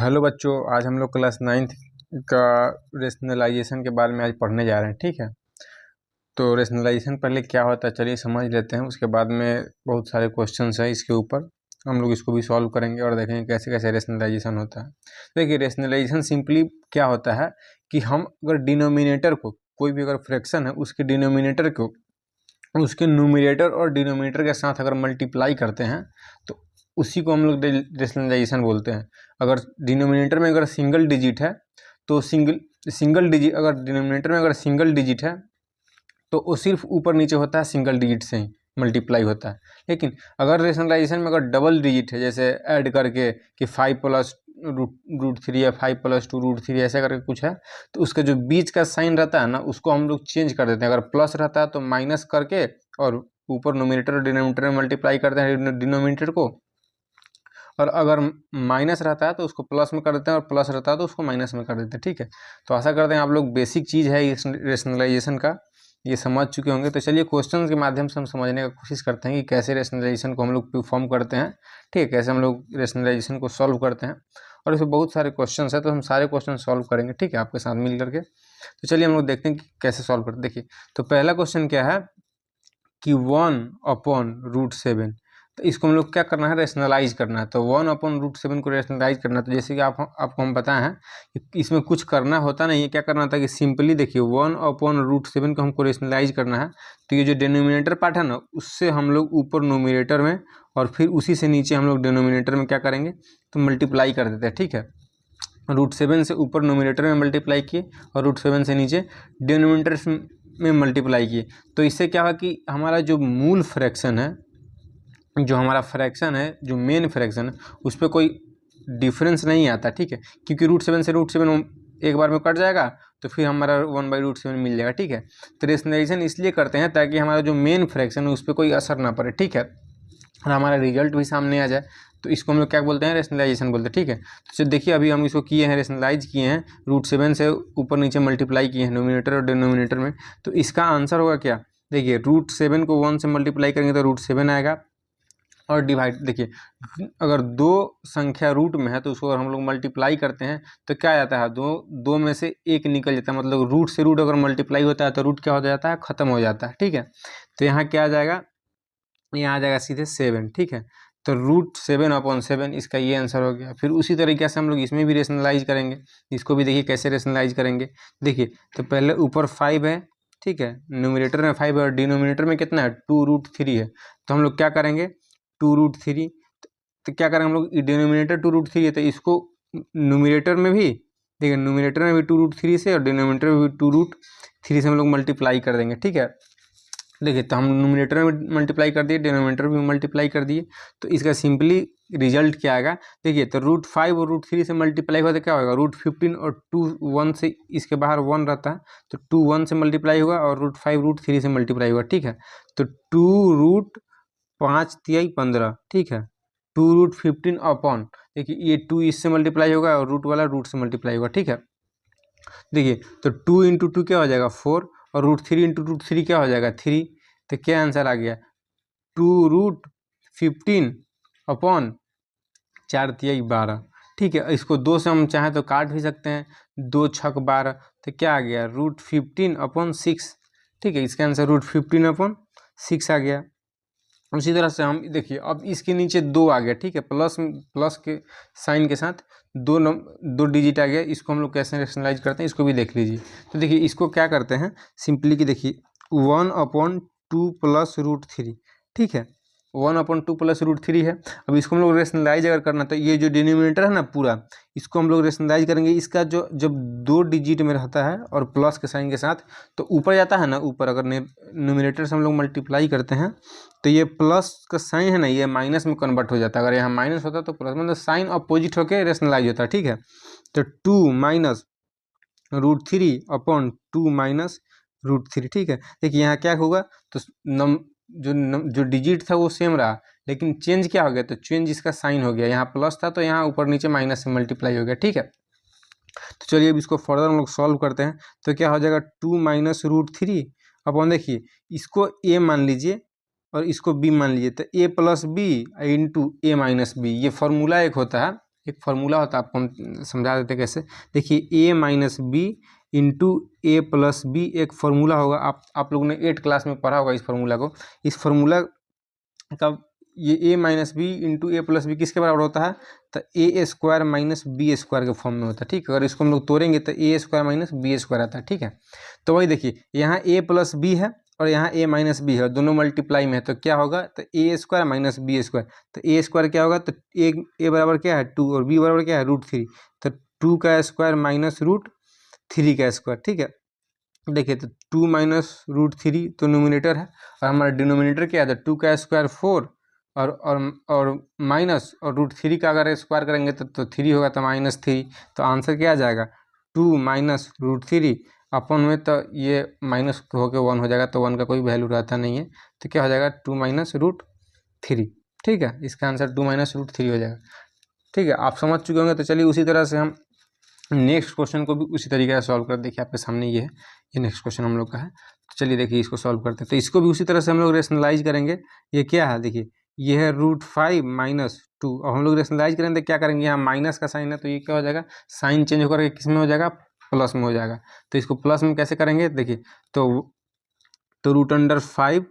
Hello बच्चों, आज हम लोग क्लास 9th का रेशनलाइजेशन के बारे में आज पढ़ने जा रहे हैं। ठीक है, तो रेशनलाइजेशन पहले क्या होता है चलिए समझ लेते हैं। उसके बाद में बहुत सारे क्वेश्चंस हैं इसके ऊपर, हम लोग इसको भी सॉल्व करेंगे और देखेंगे कैसे कैसे रेशनलाइजेशन होता है। देखिए, रेशनलाइजेशन सिंपली क्या होता है कि हम अगर डिनोमिनेटर को, कोई भी अगर फ्रैक्शन है उसके डिनोमिनेटर को उसके न्यूमरेटर और डिनोमिनेटर के साथ अगर मल्टीप्लाई करते हैं तो उसी को हम लोग रेशनलाइजेशन बोलते हैं। अगर डिनोमिनेटर में अगर सिंगल डिजिट है तो सिंगल डिजिट, अगर डिनोमिनेटर में अगर सिंगल डिजिट है तो वो सिर्फ ऊपर नीचे होता है, सिंगल डिजिट से ही मल्टीप्लाई होता है। लेकिन अगर रेशनलाइजेशन में अगर डबल डिजिट है, जैसे ऐड करके कि 5 प्लस रूट 3 या 5 प्लस 2 रूट 3 ऐसा करके कुछ है, तो उसका जो बीच का साइन रहता है ना उसको हम लोग चेंज कर देते हैं। अगर प्लस रहता है तो माइनस करके और ऊपर नोमिनेटर और डिनोमिनेटर में मल्टीप्लाई करते हैं डिनोमिनेटर को, और अगर माइनस रहता है तो उसको प्लस में कर देते हैं और प्लस रहता है तो उसको माइनस में कर देते हैं। ठीक है, तो आशा करते हैं आप लोग बेसिक चीज़ है इस रेशनलाइजेशन का ये समझ चुके होंगे। तो चलिए क्वेश्चन के माध्यम से हम समझने का कोशिश करते हैं कि कैसे रेशनलाइजेशन को हम लोग परफॉर्म करते हैं। ठीक है, कैसे हम लोग रेशनलाइजेशन को सॉल्व करते हैं, और इसमें बहुत सारे क्वेश्चन है तो हम सारे क्वेश्चन सॉल्व करेंगे। ठीक है, आपके साथ मिल करके। तो चलिए हम लोग देखते हैं कि कैसे सॉल्व करते हैं। देखिए, तो पहला क्वेश्चन क्या है कि 1/√7, तो इसको हम लोग क्या करना है, रेशनलाइज करना है। तो 1/√7 को रेशनलाइज करना है। तो जैसे कि आपको हम बताए हैं कि इसमें कुछ करना होता नहीं है, क्या करना होता है कि सिंपली देखिए 1/√7 को हमको रेशनलाइज करना है। तो ये जो डिनोमिनेटर पार्ट है ना उससे हम लोग ऊपर नोमिनेटर में और फिर उसी से नीचे हम लोग डिनोमिनेटर में क्या करेंगे तो मल्टीप्लाई कर देते हैं। ठीक है, √7 से ऊपर नोमिनेटर में मल्टीप्लाई किए और √7 से नीचे डिनोमिनेटर में मल्टीप्लाई किए। तो इससे क्या हुआ कि हमारा जो मूल फ्रैक्शन है, जो हमारा फ्रैक्शन है, जो मेन फ्रैक्शन है, उस पर कोई डिफरेंस नहीं आता। ठीक है, क्योंकि √7 से √7 एक बार में कट जाएगा तो फिर हमारा 1/√7 मिल जाएगा। ठीक है, तो रेशनलाइजेशन इसलिए करते हैं ताकि हमारा जो मेन फ्रैक्शन है उस पर कोई असर ना पड़े। ठीक है, और हमारा रिजल्ट भी सामने आ जाए। तो इसको हम लोग क्या बोलते हैं, रेशनलाइजेशन बोलते हैं। ठीक है, तो देखिए अभी हम इसको किए हैं, रेशनलाइज किए हैं, √7 से ऊपर नीचे मल्टीप्लाई किए हैं नोमिनेटर और डिनोमिनेटर में। तो इसका आंसर होगा क्या, देखिए √7 को 1 से मल्टीप्लाई करेंगे तो √7 आएगा, और डिवाइड देखिए अगर दो संख्या रूट में है तो उसको अगर हम लोग मल्टीप्लाई करते हैं तो क्या आ जाता है, दो में से एक निकल जाता है। मतलब रूट से रूट अगर मल्टीप्लाई होता है तो रूट क्या हो जाता है, खत्म हो जाता है। ठीक है, तो यहाँ क्या आ जाएगा, यहाँ आ जाएगा सीधे 7। ठीक है, तो √7/7 इसका ये आंसर हो गया। फिर उसी तरीके से हम लोग इसमें भी रेशनलाइज करेंगे। इसको भी देखिए कैसे रेशनलाइज करेंगे। देखिए, तो पहले ऊपर 5 है, ठीक है, न्यूमरेटर में 5 है और डिनोमिनेटर में कितना है, 2√3 है। तो हम लोग क्या करेंगे, 2√3, तो क्या करेंगे हम लोग, डिनोमिनेटर 2√3 है तो इसको न्यूमरेटर में भी, देखिए न्यूमरेटर में भी 2√3 से और डिनोमिनेटर में भी 2√3 से हम लोग मल्टीप्लाई कर देंगे। ठीक है, देखिए तो हम न्यूमरेटर में मल्टीप्लाई कर दिए, डिनोमिनेटर में मल्टीप्लाई कर दिए। तो इसका सिंपली रिजल्ट क्या आएगा, देखिए तो √5 और √3 से मल्टीप्लाई हुआ तो क्या होगा, √15 और 2 1 से इसके बाहर 1 रहता है तो 2 1 से मल्टीप्लाई होगा और √5 √3 से मल्टीप्लाई होगा। ठीक है, तो 2√5×3=15। ठीक है, 2√15 अपॉन, देखिए ये 2 इससे मल्टीप्लाई होगा और रूट वाला रूट से मल्टीप्लाई होगा। ठीक है, देखिए तो 2 × 2 क्या हो जाएगा 4 और √3 × √3 क्या हो जाएगा 3। तो क्या आंसर आ गया, 2√15 अपॉन 4×3=12। ठीक है, इसको 2 से हम चाहें तो काट भी सकते हैं, 2×6=12। तो क्या आ गया, √15/6। ठीक है, इसका आंसर √15/6 आ गया। उसी तरह से हम देखिए अब इसके नीचे 2 आ गया। ठीक है, प्लस के साइन के साथ 2 डिजिट आ गया। इसको हम लोग कैसे रेशनलाइज करते हैं इसको भी देख लीजिए। तो देखिए इसको क्या करते हैं सिंपली कि देखिए 1/2 + √3। ठीक है, 1/2 + √3 है। अब इसको हम लोग रेशनलाइज अगर करना तो ये जो डिनोमिनेटर है ना पूरा, इसको हम लोग रेशनलाइज करेंगे। इसका जो जब 2 डिजिट में रहता है और प्लस के साइन के साथ तो ऊपर जाता है ना, ऊपर अगर न्यूमरेटर से हम लोग मल्टीप्लाई करते हैं तो ये प्लस का साइन है ना ये माइनस में कन्वर्ट हो जाता है। अगर यहाँ माइनस होता तो प्लस, मतलब साइन अपोजिट होकर रेशनलाइज होता है। ठीक है, तो 2 - √3/2 - √3। ठीक है, देखिए यहाँ क्या होगा, तो जो डिजिट था वो सेम रहा लेकिन चेंज क्या हो गया, तो चेंज इसका साइन हो गया। यहाँ प्लस था तो यहाँ ऊपर नीचे माइनस से मल्टीप्लाई हो गया। ठीक है, तो चलिए अब इसको फर्दर हम लोग सॉल्व करते हैं। तो क्या हो जाएगा, 2 - √3 अपॉन, देखिए इसको a मान लीजिए और इसको b मान लीजिए, तो a + b × a - b, ये फार्मूला एक होता है, एक फार्मूला होता है, आपको हम समझा देते हैं कैसे। देखिए a minus B into A plus B एक फार्मूला होगा, आप लोगों ने 8 क्लास में पढ़ा होगा इस फार्मूला को। इस फार्मूला का ये a minus B into A plus B किसके बराबर होता है, तो A square minus B square के फॉर्म में होता है, ठीक है। अगर इसको हम लोग तोड़ेंगे तो A square minus B square आता है, ठीक है। तो वही देखिए यहाँ a प्लस बी है और यहाँ a माइनस बी है, दोनों मल्टीप्लाई में है, तो क्या होगा, तो A square minus B square. तो ए स्क्वायर क्या होगा, तो ए बराबर क्या है 2 और बी बराबर क्या है √3, तो 2 का स्क्वायर माइनस √3 का स्क्वायर, ठीक है। देखिए तो 2 माइनस √3 तो नोमिनेटर है और हमारा डिनोमिनेटर क्या है, तो 2 का स्क्वायर 4 और माइनस और √3 का अगर स्क्वायर करेंगे तो 3 होगा, तो -3। तो आंसर क्या आ जाएगा, 2 माइनस √3 अपन में, तो ये माइनस होकर 1 हो जाएगा, तो 1 का कोई वैल्यू रहता नहीं है, तो क्या हो जाएगा 2 माइनस √3, ठीक है। इसका आंसर 2 माइनस √3 हो जाएगा, ठीक है। आप समझ चुके होंगे। तो चलिए उसी तरह से हम नेक्स्ट क्वेश्चन को भी उसी तरीके से सॉल्व कर, देखिए आपके सामने ये है, ये नेक्स्ट क्वेश्चन हम लोग का है। तो चलिए देखिए इसको सॉल्व करते हैं। तो इसको भी उसी तरह से हम लोग रेशनलाइज करेंगे। ये क्या है, देखिए ये है √5 माइनस 2। अब हम लोग रेशनलाइज करेंगे तो क्या करेंगे, यहाँ माइनस का साइन है तो ये क्या हो जाएगा, साइन चेंज होकर के किस में हो जाएगा, प्लस में हो जाएगा। तो इसको प्लस में कैसे करेंगे, देखिए तो √5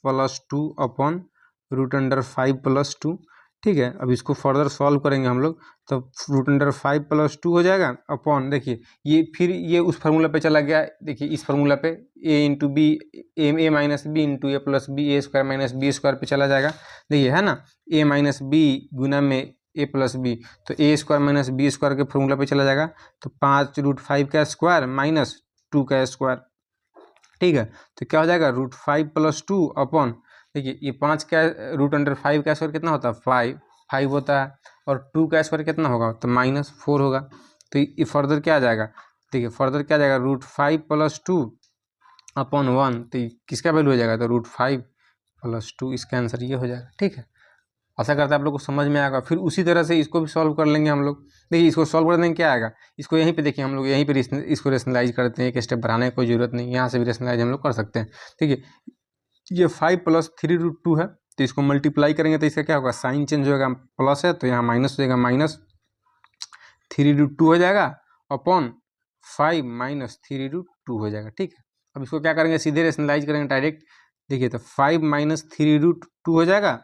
प्लस 2 अपॉन √5 प्लस 2, ठीक है। अब इसको फर्दर सॉल्व करेंगे हम लोग, तो √5 प्लस 2 हो जाएगा अपॉन, देखिए ये फिर ये उस फार्मूला पे चला गया, देखिए इस फार्मूला पे a into B, A minus B into A plus B, A square minus B square पे चला जाएगा। देखिए है ना, a माइनस बी गुना में ए प्लस बी, तो A square minus B square के फार्मूला पे चला जाएगा, तो 5 √5 का स्क्वायर माइनस 2 का स्क्वायर, ठीक है। तो क्या हो जाएगा, √5 प्लस 2 अपॉन, देखिए ये 5 का √5 का स्क्वायर कितना होता है, 5 होता है, और 2 का स्क्वायर कितना होगा, तो -4 होगा। तो ये फर्दर क्या आ जाएगा, देखिए फर्दर क्या आ जाएगा, √5 प्लस 2 अपॉन 1, तो किसका वैल्यू हो जाएगा, तो √5 प्लस 2, इसका आंसर ये हो जाएगा, ठीक है। आशा करते हैं आप लोग को समझ में आएगा। फिर उसी तरह से इसको भी सॉल्व कर लेंगे हम लोग। देखिए इसको सॉल्व करने में क्या आएगा, इसको यहीं पे देखिए हम लोग यहीं पे इसको रेशनलाइज करते हैं, एक स्टेप बढ़ाने की कोई ज़रूरत नहीं, यहाँ से भी रेशनलाइज हम लोग कर सकते हैं। देखिए ये 5 प्लस 3√2 है, तो इसको मल्टीप्लाई करेंगे तो इसका क्या होगा, साइन चेंज होगा, प्लस है तो यहाँ माइनस हो जाएगा, -3√2 हो जाएगा अपॉन 5 माइनस 3√2 हो जाएगा, ठीक है। अब इसको क्या करेंगे, सीधे रेशनलाइज करेंगे डायरेक्ट। देखिए तो 5 माइनस 3√2 हो जाएगा,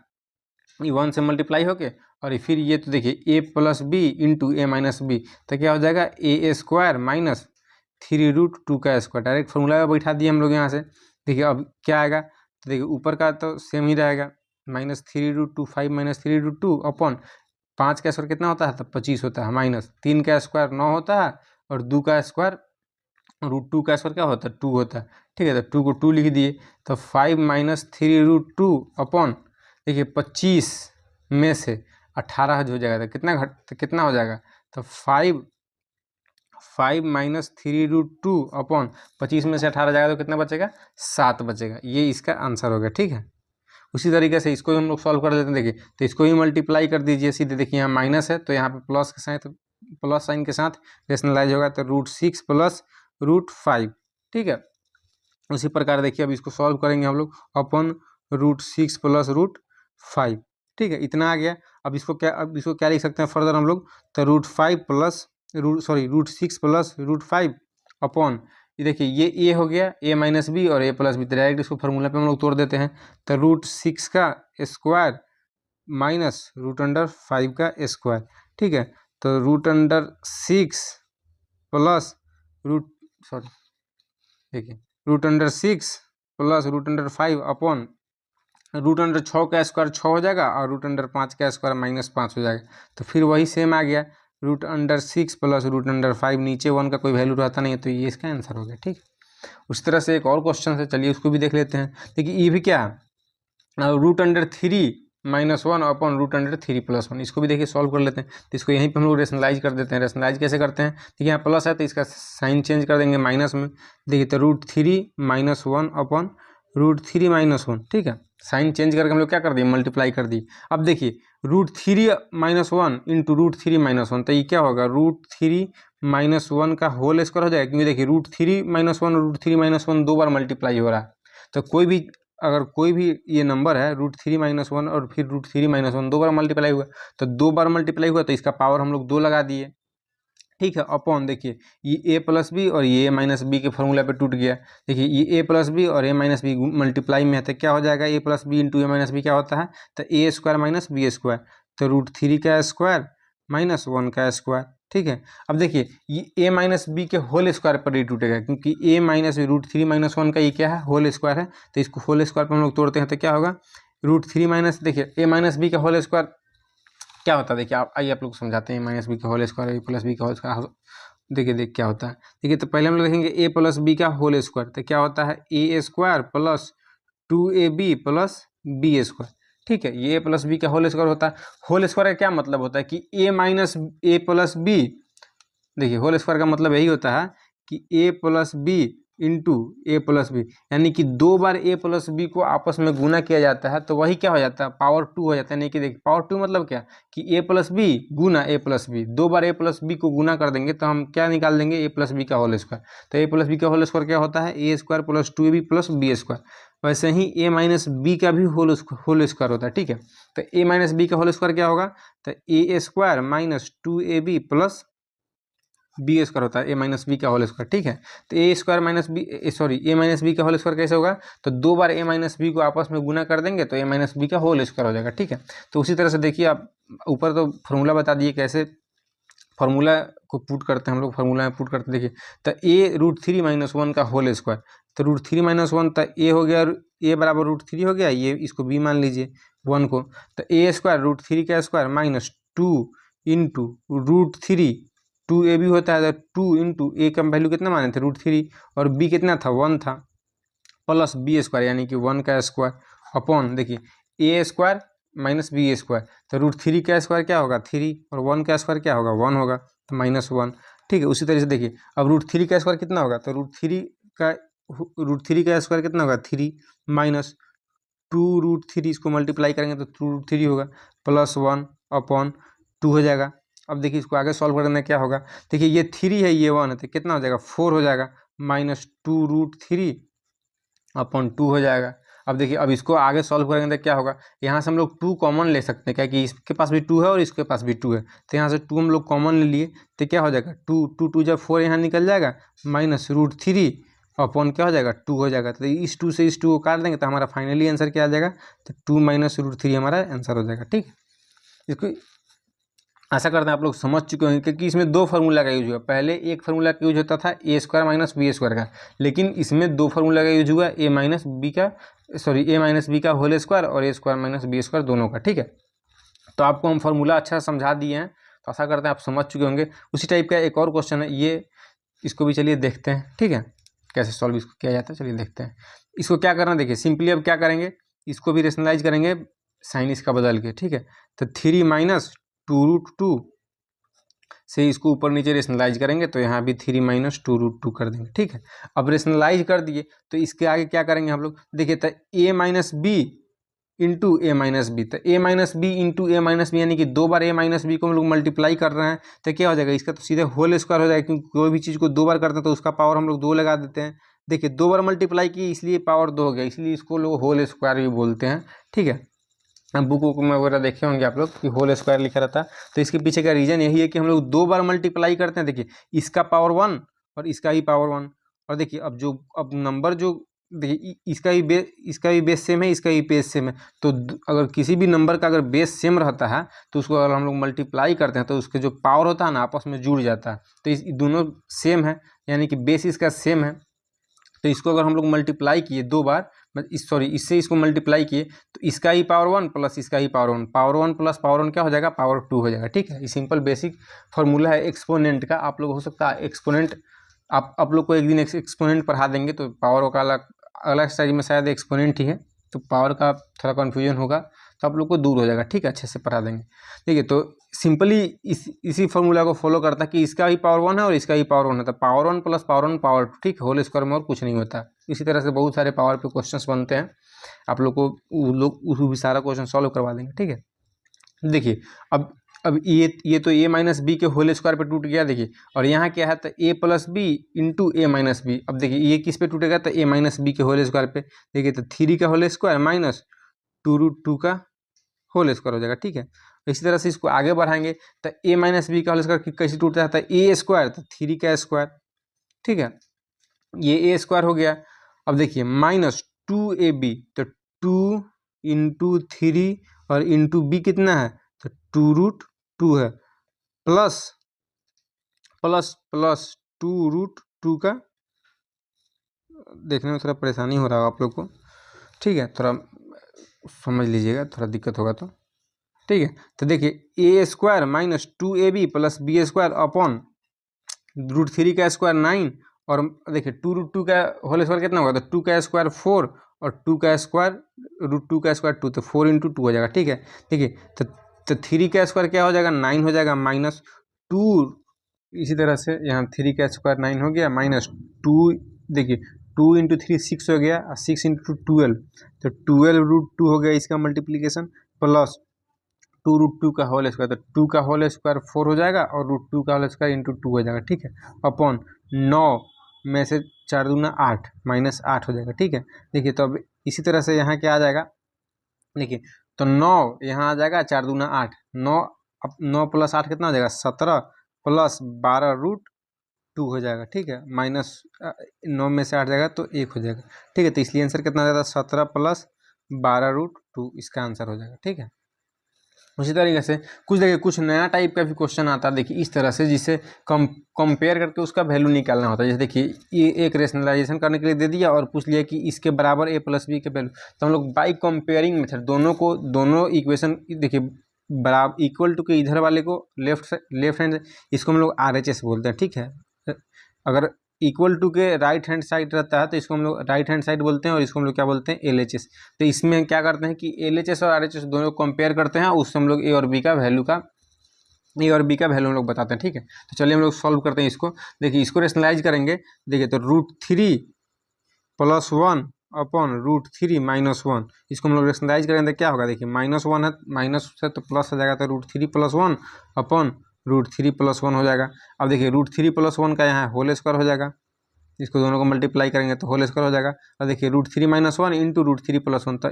ये 1 से मल्टीप्लाई होके, और फिर ये तो देखिए a plus B into A minus B, तो क्या हो जाएगा ए स्क्वायर माइनस 3√2 का स्क्वायर। डायरेक्ट फॉर्मूला में बैठा दिए हम लोग यहाँ से। देखिए अब क्या आएगा, तो देखिए ऊपर का तो सेम ही रहेगा, -3√2, 5 माइनस 3√2 अपॉन 5 का स्क्वायर कितना होता है, तो 25 होता है, माइनस 3 का स्क्वायर 9 होता है, और 2 का स्क्वायर √2 का स्क्वायर क्या होता है, 2 होता है, ठीक है। तो 2 को 2 लिख दिए, तो 5 माइनस 3√2 अपॉन, देखिए 25 में से 18 हो जाएगा, तो कितना हो जाएगा, तो 5 माइनस 3√2 अपॉन 25 में से 18 जाएगा तो कितना बचेगा, 7 बचेगा। ये इसका आंसर हो गया, ठीक है। उसी तरीके से इसको भी हम लोग सॉल्व कर देते हैं। देखिए तो इसको ही मल्टीप्लाई कर दीजिए सीधे, देखिए यहाँ माइनस है तो यहाँ पे प्लस साइन के साथ रेशनलाइज होगा, तो √6 प्लस √5, ठीक है। उसी प्रकार देखिए अब इसको सॉल्व करेंगे हम लोग, अपॉन √6 प्लस √5, ठीक है। इतना आ गया। अब इसको क्या लिख सकते हैं फर्दर हम लोग, तो √6 प्लस √5 अपॉन, ये देखिए ये a हो गया, a माइनस बी और a प्लस बी, डायरेक्ट इसको फार्मूला पे हम लोग तोड़ देते हैं, तो √6 का स्क्वायर माइनस √5 का स्क्वायर, ठीक है। तो √6 प्लस देखिए √6 प्लस √5 अपॉन √6 का स्क्वायर 6 हो जाएगा, और √5 का स्क्वायर -5 हो जाएगा। तो फिर वही सेम आ गया, √6 प्लस √5, नीचे 1 का कोई वैल्यू रहता नहीं है, तो ये इसका आंसर हो गया, ठीक। उस तरह से एक और क्वेश्चन है, चलिए उसको भी देख लेते हैं। देखिए ये भी क्या है, √3 - 1 अपॉन √3 + 1, इसको भी देखिए सॉल्व कर लेते हैं। तो इसको यहीं पे हम लोग रेशनलाइज कर देते हैं। रेशनलाइज कैसे करते हैं, देखिए यहाँ प्लस है तो इसका साइन चेंज कर देंगे माइनस में। देखिए तो √3 - 1 अपॉन √3 - 1, ठीक है। साइन चेंज करके हम लोग क्या कर दिए, मल्टीप्लाई कर दिए। अब देखिए √3 - 1 इंटू √3 - 1, तो ये क्या होगा, √3 - 1 का होल स्क्वायर हो जाएगा, क्योंकि देखिए √3 - 1 और √3 - 1 दो बार मल्टीप्लाई हो रहा है। तो कोई भी अगर कोई भी ये नंबर है √3 - 1 और फिर √3 - 1 दो बार मल्टीप्लाई हुआ, तो दो बार मल्टीप्लाई हुआ तो इसका पावर हम लोग 2 लगा दिए, ठीक है। अपॉन देखिए ये a+b और ये a-b के फॉर्मूला पे टूट गया। देखिए ये a+b और a-b मल्टीप्लाई में है तो क्या हो जाएगा, a+b इंटू a-b क्या होता है, तो a² - b², तो √3 का स्क्वायर -1 का स्क्वायर, ठीक है। अब देखिए ये a-b के होल स्क्वायर पर ही टूटेगा, क्योंकि √3 - 1 का ये क्या है, होल स्क्वायर है, तो इसको होल स्क्वायर पर हम लोग तोड़ते हैं तो क्या होगा, √3 देखिए a-b का होल स्क्वायर क्या होता है, देखिए आप आइए आप लोग समझाते हैं, -b का होल स्क्वायर a+b का होल स्क्वायर, देखिए क्या होता है। देखिए तो पहले हम लोग देखेंगे a+b का होल स्क्वायर, तो क्या होता है a² + 2ab + b², ठीक है। ये a+b का होल स्क्वायर होता है। होल स्क्वायर का क्या मतलब होता है कि a-b, देखिए होल स्क्वायर का मतलब यही होता है कि a+b इंटू a+b, यानी कि दो बार a+b को आपस में गुना किया जाता है तो वही क्या हो जाता है, पावर 2 हो जाता है। यानी कि देखिए पावर 2 मतलब क्या कि a+b गुना a+b, दो बार a+b को गुना कर देंगे तो हम क्या निकाल देंगे, a+b का होल स्क्वायर। तो a+b का होल स्क्वायर क्या होता है, a² + 2ab + b²। वैसे ही a-b का भी होल स्क्वायर होता है, ठीक है। तो a-b का होल स्क्वायर क्या होगा, तो a² - 2ab + b² होता है a-b का होल स्क्वायर, ठीक है। तो a² - b का होल स्क्वायर कैसे होगा, तो दो बार a-b को आपस में गुना कर देंगे तो a-b का होल स्क्वायर हो जाएगा, ठीक है। तो उसी तरह से देखिए आप ऊपर तो फार्मूला बता दिए कैसे फार्मूला को पुट करते हैं हम लोग, फार्मूला में पुट करते देखिए, तो a √3 - 1 का होल स्क्वायर, तो √3 - 1 तो a हो गया, a बराबर √3 हो गया, ये इसको b मान लीजिए 1 को, तो a² √3 का स्क्वायर -2 इंटू √3, 2ab होता है तो 2 इंटू a का वैल्यू कितना माने थे √3 और b कितना था 1 था, प्लस b² यानी कि 1 का स्क्वायर, अपॉन देखिए a² - b², तो √3 का स्क्वायर क्या होगा 3 और 1 का स्क्वायर क्या होगा 1 होगा, तो -1, ठीक है। उसी तरह से देखिए अब √3 का स्क्वायर कितना होगा, तो √3 का स्क्वायर कितना होगा 3 माइनस 2√3, इसको मल्टीप्लाई करेंगे तो 2√3 होगा, +1 अपॉन 2 हो जाएगा। अब देखिए इसको आगे सॉल्व करने क्या होगा, देखिए ये 3 है ये 1 है तो कितना हो जाएगा 4 हो जाएगा, -2√3 अपॉन 2 हो जाएगा। अब देखिए अब इसको आगे सॉल्व करेंगे तो क्या होगा, यहाँ से हम लोग 2 कॉमन ले सकते हैं, क्या कि इसके पास भी 2 है और इसके पास भी 2 है, तो यहाँ से 2 हम लोग कॉमन ले लिए तो क्या हो जाएगा 2 जब 4 यहाँ निकल जाएगा, -√3 अपॉन क्या हो जाएगा 2 हो जाएगा। तो इस 2 से इस 2 को काट देंगे तो हमारा फाइनली आंसर क्या आ जाएगा, तो 2 - √3 हमारा आंसर हो जाएगा, ठीक है। इसको आशा करते हैं आप लोग समझ चुके होंगे, क्योंकि इसमें दो फार्मूला का यूज हुआ। पहले एक फार्मूला का यूज होता था a² - b² का, लेकिन इसमें दो फार्मूला का यूज हुआ a-b का होल स्क्वायर और a² - b² दोनों का, ठीक है। तो आपको हम फार्मूला अच्छा समझा दिए हैं, तो आशा करते हैं आप समझ चुके होंगे। उसी टाइप का एक और क्वेश्चन है, ये इसको भी चलिए देखते हैं, ठीक है, कैसे सॉल्व इसको किया जाता है, चलिए देखते हैं। इसको क्या करना देखिए, सिंपली अब क्या करेंगे, इसको भी रेशनलाइज करेंगे साइन इसका बदल के, ठीक है। तो 3 - 2√2 से इसको ऊपर नीचे रेशनलाइज करेंगे तो यहाँ भी 3 - 2√2 कर देंगे, ठीक है। अब रेशनलाइज कर दिए तो इसके आगे क्या करेंगे हम लोग, देखिए तो a - b into a - b, तो a - b into a - b यानी कि दो बार a - b को हम लोग मल्टीप्लाई कर रहे हैं तो क्या हो जाएगा, इसका तो सीधे होल स्क्वायर हो जाएगा, क्योंकि कोई भी चीज़ को दो बार करते हैं तो उसका पावर हम लोग 2 लगा देते हैं। देखिए दो बार मल्टीप्लाई की इसलिए पावर 2 हो गया, इसलिए इसको लोग होल स्क्वायर भी बोलते हैं, ठीक है। अब बुक में वगैरह देखे होंगे आप लोग कि होल स्क्वायर लिखा रहता है, तो इसके पीछे का रीज़न यही है कि हम लोग दो बार मल्टीप्लाई करते हैं। देखिए इसका पावर 1 और इसका ही पावर 1, और देखिए अब नंबर जो देखिए इसका भी बेस सेम है, इसका भी बेस सेम है, तो अगर किसी भी नंबर का अगर बेस सेम रहता है तो उसको अगर हम लोग मल्टीप्लाई करते हैं तो उसके जो पावर होता है ना आपस में जुड़ जाता है। तो इस दोनों सेम है, यानी कि बेस इसका सेम है, तो इसको अगर हम लोग मल्टीप्लाई किए दो बार, इससे इसको मल्टीप्लाई किए तो इसका ही पावर 1 प्लस इसका ही पावर 1, पावर 1 प्लस पावर 1 क्या हो जाएगा, पावर 2 हो जाएगा, ठीक है। ये सिंपल बेसिक फार्मूला है एक्सपोनेंट का। आप लोग हो सकता है एक्सपोनेंट आप लोग को एक दिन एक्सपोनेंट पढ़ा देंगे तो पावर का अलग स्टेज में शायद एक्सपोनेंट ही है, तो पावर का थोड़ा कन्फ्यूजन होगा तो आप लोग को दूर हो जाएगा, ठीक है, अच्छे से पढ़ा देंगे। ठीक है, तो सिंपली इसी फॉर्मूला को फॉलो करता है कि इसका ही पावर 1 है और इसका ही पावर 1 है, तो पावर 1 प्लस पावर 1 पावर 2, ठीक, होल स्क्वायर में और कुछ नहीं होता। इसी तरह से बहुत सारे पावर पे क्वेश्चंस बनते हैं, आप लोग को वो लोग उस भी सारा क्वेश्चन सॉल्व करवा देंगे, ठीक है। देखिए अब अब ये तो a माइनस बी के होल स्क्वायर पे टूट गया देखिए, और यहाँ क्या है तो a plus B into A minus B. अब देखिए ये किस पे टूटेगा तो a माइनस बी के होल स्क्वायर पे। देखिए तो 3 का होल स्क्वायर माइनस 2√2 का होल स्क्वायर हो जाएगा, ठीक है। इसी तरह से इसको आगे बढ़ाएंगे तो a माइनस बी का होल स्क्वायर कैसे टूटता है तो a स्क्वायर तो 3 का स्क्वायर, ठीक है, ये a स्क्वायर हो गया। अब देखिए माइनस 2ab तो 2 इंटू 3 और इंटू बी कितना है तो 2√2 है, प्लस प्लस प्लस 2√2 का, देखने में थोड़ा परेशानी हो रहा है आप लोग को, ठीक है, थोड़ा समझ लीजिएगा, थोड़ा दिक्कत होगा तो, ठीक है। तो देखिए a square minus 2ab plus B square upon √3 का स्क्वायर 9, और देखिए 2√2 का होल स्क्वायर कितना होगा तो 2 का स्क्वायर 4 और 2 का स्क्वायर √2 का स्क्वायर 2, तो 4 इंटू 2 हो जाएगा, ठीक है। देखिए तो 3 का स्क्वायर क्या हो जाएगा 9 हो जाएगा माइनस 2, इसी तरह से यहाँ 3 का स्क्वायर 9 हो गया माइनस 2, देखिए 2 इंटू 3 6 हो गया और 6 इंटू 12 तो 12√2 हो गया इसका मल्टीप्लीकेशन, प्लस 2√2 का होल स्क्वायर तो 2 का होल स्क्वायर 4 हो जाएगा और √2 का होल स्क्वायर इंटू 2 हो जाएगा, ठीक है, अपॉन 9 में से 4 दूना 8 माइनस 8 हो जाएगा, ठीक है। देखिए तो अब इसी तरह से यहाँ क्या आ जाएगा, देखिए तो 9 यहाँ आ जाएगा 4 दूना 8, 9 अब 9 प्लस 8 कितना हो जाएगा 17 प्लस 12√2 हो जाएगा, ठीक है, माइनस 9 में से 8 जाएगा तो 1 हो जाएगा, ठीक है। तो इसलिए आंसर कितना आ जाएगा 17 प्लस 12√2 इसका आंसर हो जाएगा, ठीक है। उसी तरीके से कुछ देखिए कुछ नया टाइप का भी क्वेश्चन आता है देखिए इस तरह से, जिससे कंपेयर करके उसका वैल्यू निकालना होता है। जैसे देखिए ये एक रेशनलाइजेशन करने के लिए दे दिया और पूछ लिया कि इसके बराबर a प्लस बी के वैल्यू, तो हम लोग बाई कंपेयरिंग मेथड दोनों इक्वेशन देखिए बराबर इक्वल टू के इधर वाले को लेफ्ट हैंड, इसको हम लोग RHS बोलते हैं, ठीक है। अगर इक्वल टू के राइट हैंड साइड रहता है तो इसको हम लोग राइट हैंड साइड बोलते हैं और इसको हम लोग क्या बोलते हैं LHS। तो इसमें क्या करते हैं कि LHS और RHS दोनों कंपेयर करते हैं, उससे हम लोग ए और बी का वैल्यू हम लोग बताते हैं, ठीक है। तो चलिए हम लोग सॉल्व करते हैं इसको। देखिए इसको रेशनलाइज करेंगे, देखिए तो √3 + 1 अपॉन √3 - 1, इसको हम लोग रेशनलाइज करेंगे तो क्या होगा, देखिए -1 है, माइनस से तो प्लस हो जाएगा तो √3 + 1 अपॉन √3 + 1 हो जाएगा। अब देखिए √3 + 1 का यहाँ होल स्क्वायर हो जाएगा, इसको दोनों को मल्टीप्लाई करेंगे तो होल स्क्वायर हो जाएगा। और देखिए √3 - 1 इंटू √3 + 1 तो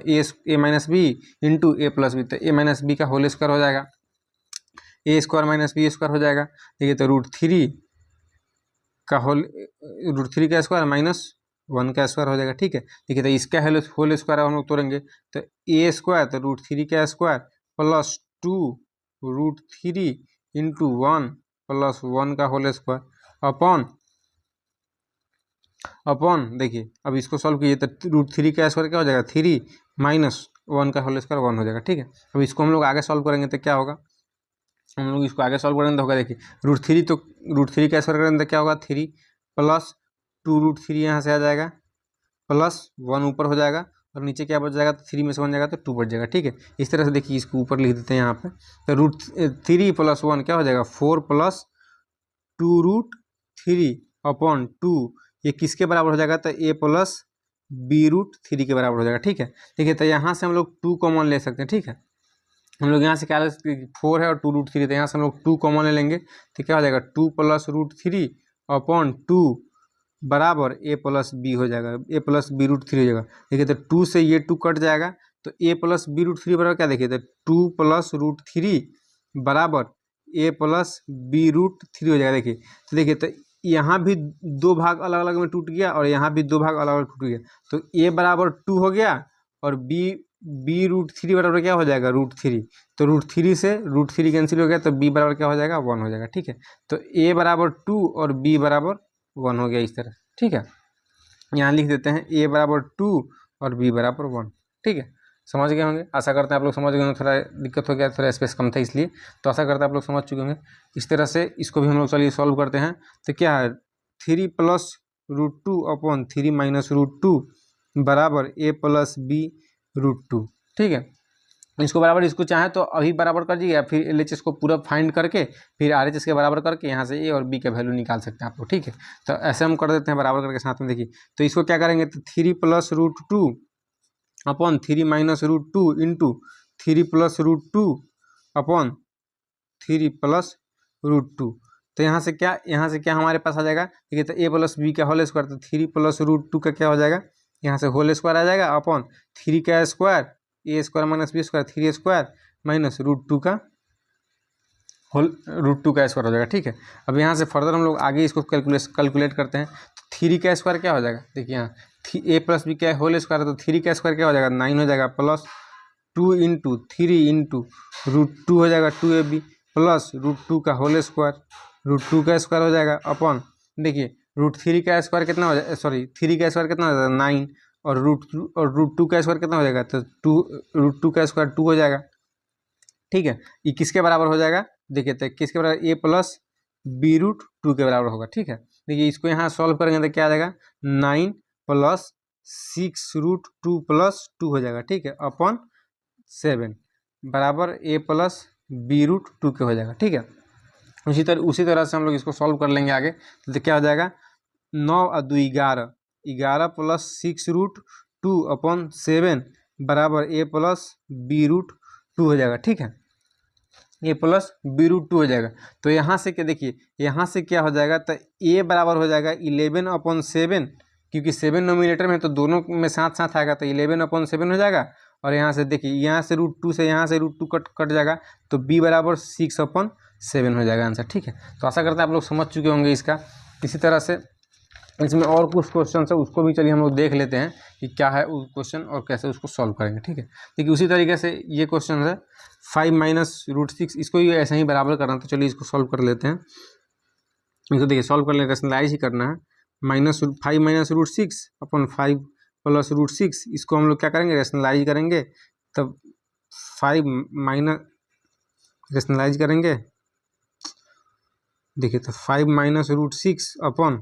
a minus B into a plus B, तो a माइनस बी का होल स्क्वायर हो जाएगा, a square minus B square हो जाएगा। देखिए तो √3 का स्क्वायर माइनस 1 का स्क्वायर हो जाएगा, ठीक है। देखिए तो इसका होल स्क्वायर हम लोग तोड़ेंगे तो a स्क्वायर तो √3 का स्क्वायर प्लस 2 √3 इंटू 1 + 1 का होल स्क्वायर अपॉन देखिए अब इसको सॉल्व कीजिए तो √3 का स्क्वायर क्या हो जाएगा 3 माइनस 1 का होल स्क्वायर 1 हो जाएगा, ठीक है। अब इसको हम लोग आगे सॉल्व करेंगे तो क्या होगा, हम लोग इसको आगे सॉल्व करेंगे तो होगा देखिए √3 का स्क्वायर करेंगे तो क्या होगा 3 प्लस 2√3 यहाँ से आ जाएगा प्लस 1 ऊपर हो जाएगा और नीचे क्या बच जाएगा तो 3 में से 1 जाएगा तो 2 बच जाएगा, ठीक है। इस तरह से देखिए इसको ऊपर लिख देते हैं यहाँ पे, तो √3 + 1 क्या हो जाएगा 4 + 2√3 अपॉन 2, ये किसके बराबर हो जाएगा तो a + b√3 के बराबर हो जाएगा, ठीक है। देखिए तो यहाँ से हम लोग 2 कॉमन ले सकते हैं, ठीक है। हम लोग यहाँ से क्या ले सकते हैं 4 है और 2√3, तो यहाँ से हम लोग 2 कॉमन ले लेंगे तो क्या हो जाएगा 2 + √3 अपॉन 2 बराबर a + b हो जाएगा, a + b√3 हो जाएगा। देखिए तो 2 से ये 2 कट जाएगा तो a + b√3 बराबर क्या, देखिए तो 2 + √3 बराबर a + b√3 हो जाएगा। देखिए तो यहाँ भी 2 भाग अलग अलग में टूट गया और यहाँ भी 2 भाग अलग अलग टूट गया, तो a बराबर 2 हो गया और b√3 बराबर क्या हो जाएगा √3, तो √3 से √3 कैंसिल हो गया तो b बराबर क्या हो जाएगा 1 हो जाएगा, ठीक है। तो a बराबर 2 और b बराबर 1 हो गया इस तरह, ठीक है। यहाँ लिख देते हैं a बराबर 2 और b बराबर 1, ठीक है। समझ गए होंगे, आशा करते हैं आप लोग समझ गए होंगे, थोड़ा दिक्कत हो गया, थोड़ा स्पेस कम था इसलिए, तो आशा करते हैं आप लोग समझ चुके होंगे। इस तरह से इसको भी हम लोग चलिए सॉल्व करते हैं। तो क्या है 3 + √2 अपॉन 3 - √2 बराबर a + b√2, ठीक है। इसको बराबर इसको चाहे तो अभी बराबर कर दीजिए, फिर LHS को पूरा फाइंड करके फिर RHS के बराबर करके यहाँ से a और b का वैल्यू निकाल सकते हैं आप लोग, ठीक है। तो ऐसे हम कर देते हैं बराबर करके साथ में। देखिए तो इसको क्या करेंगे तो 3 + √2 अपॉन 3 - √2 इंटू 3 + √2 अपॉन 3 प्लस √2। तो यहाँ से क्या हमारे पास आ जाएगा, ठीक है। तो a प्लस बी का होल स्क्वायर, तो 3 प्लस √2 का क्या हो जाएगा, यहाँ से होल स्क्वायर आ जाएगा अपॉन 3 का square, a square minus B square, 3 square minus √2 का स्क्वायर हो जाएगा, ठीक है। अब यहाँ से फर्दर हम लोग आगे इसको कैलकुलेट करते हैं। 3 का स्क्वायर क्या हो जाएगा, देखिए यहाँ a प्लस बी का होल स्क्वायर, तो 3 का स्क्वायर क्या हो जाएगा, 9 हो जाएगा, प्लस 2 इंटू 3 इंटू √2 हो जाएगा 2ab, प्लस √2 का होल स्क्वायर, √2 का स्क्वायर हो जाएगा अपॉन, देखिए √3 का स्क्वायर कितना हो जाएगा, सॉरी 3 का स्क्वायर कितना हो जाएगा 9, और √2 का स्क्वायर कितना हो जाएगा, तो √2 का स्क्वायर 2 हो जाएगा, ठीक है। ये किसके बराबर हो जाएगा, देखिए तो किसके बराबर, a प्लस b√2 के बराबर होगा, ठीक है। देखिए इसको यहाँ सॉल्व करेंगे तो क्या आ जाएगा, 9 प्लस 6√2 प्लस 2 हो जाएगा, ठीक है, अपॉन 7 बराबर a प्लस b√2 के हो जाएगा, ठीक है। उसी तरह से हम लोग इसको सॉल्व कर लेंगे आगे। तो क्या हो जाएगा, 9 और 2 11, 11 प्लस 6√2 अपॉन 7 बराबर a प्लस b√2 हो जाएगा, ठीक है। a प्लस b√2 हो जाएगा। तो यहाँ से क्या, देखिए यहाँ से क्या हो जाएगा, तो a बराबर हो जाएगा 11 अपॉन 7, क्योंकि 7 नोमिनेटर में तो दोनों में साथ साथ आएगा, तो 11 अपॉन 7 हो जाएगा। और यहाँ से देखिए यहाँ से √2 से यहाँ से √2 कट जाएगा, तो b बराबर 6 अपॉन 7 हो जाएगा आंसर, ठीक है। तो आशा करते हैं आप लोग समझ चुके होंगे इसका। इसी तरह से इसमें और कुछ क्वेश्चन है, उसको भी चलिए हम लोग देख लेते हैं कि क्या है वो क्वेश्चन और कैसे उसको सॉल्व करेंगे, ठीक है। देखिए उसी तरीके से ये क्वेश्चन है 5 माइनस √6, इसको ही ऐसे ही बराबर करना, तो चलिए इसको सॉल्व कर लेते हैं। इसको देखिए सॉल्व कर लेंगे, रेशनलाइज ही करना है। -5 माइनस √6 अपॉन 5 प्लस √6, इसको हम लोग क्या करेंगे, रेशनलाइज करेंगे, तब 5 माइनस रेशनलाइज करेंगे, देखिए तो 5 माइनस √6 अपॉन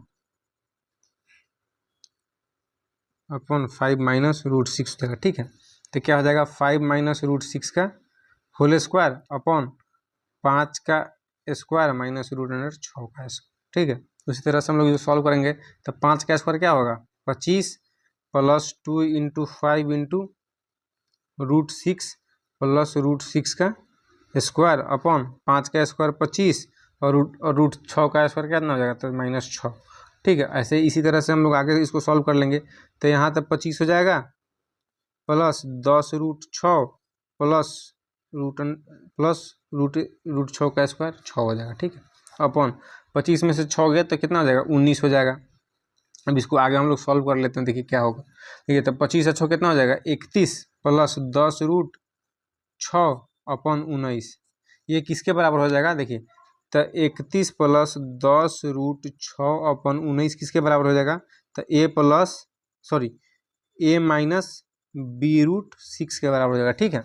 5 माइनस √6 देगा, ठीक है। तो क्या हो जाएगा, 5 माइनस √6 का होल स्क्वायर अपॉन 5 का स्क्वायर माइनस √6 का स्क्वायर, ठीक है। उसी तरह से हम लोग जो सॉल्व करेंगे, तो 5 का स्क्वायर क्या होगा, 25 प्लस 2 इंटू 5 इंटू √6 प्लस √6 का स्क्वायर अपॉन 5 का स्क्वायर 25 और √6 का स्क्वायर कितना हो जाएगा, तो -6, ठीक है। ऐसे इसी तरह से हम लोग आगे इसको सॉल्व कर लेंगे। तो यहाँ तक 25 हो जाएगा, प्लस 10√6 प्लस √6 का स्क्वायर 6 हो जाएगा, ठीक है, अपॉन 25 में से 6 गया तो कितना हो जाएगा, 19 हो जाएगा। अब इसको आगे हम लोग सॉल्व कर लेते हैं, देखिए क्या होगा। देखिए तो 25 से 6 कितना हो जाएगा, 31 प्लस 10√6 अपॉन 19, ये किसके बराबर हो जाएगा, देखिए तो 31 प्लस 10√6 अपॉन 19 किसके बराबर हो जाएगा, तो a माइनस b√6 के बराबर हो जाएगा, ठीक है।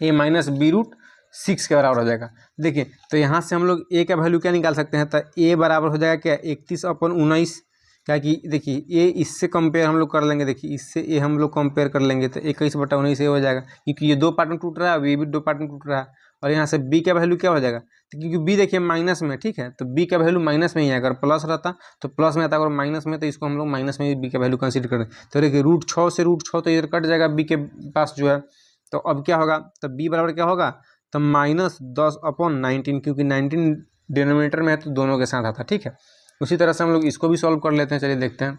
a माइनस b√6 के बराबर हो जाएगा। देखिए तो यहाँ से हम लोग a का वैल्यू क्या निकाल सकते हैं, तो a बराबर हो जाएगा क्या, 31 अपॉन 19, क्या कि देखिए a इससे कंपेयर हम लोग कर लेंगे, देखिए इससे a हम लोग कंपेयर कर लेंगे, तो 21/19 हो जाएगा, क्योंकि ये 2 पार्ट में टूट रहा है, अब ये भी 2 पार्ट में टूट रहा है। और यहाँ से b का वैल्यू क्या हो जाएगा, तो क्योंकि b देखिए माइनस में, ठीक है, तो b का वैल्यू माइनस में ही है, अगर प्लस रहता तो प्लस में आता, अगर माइनस में तो इसको हम लोग माइनस में b का वैल्यू कंसीडर करें। तो देखिए √6 से √6 तो इधर कट जाएगा b के पास जो है, तो अब क्या होगा, तो b बराबर क्या होगा, तो -10/19, क्योंकि 19 डिनोमिनेटर में है तो दोनों के साथ आता, ठीक है। उसी तरह से हम लोग इसको भी सॉल्व कर लेते हैं, चलिए देखते हैं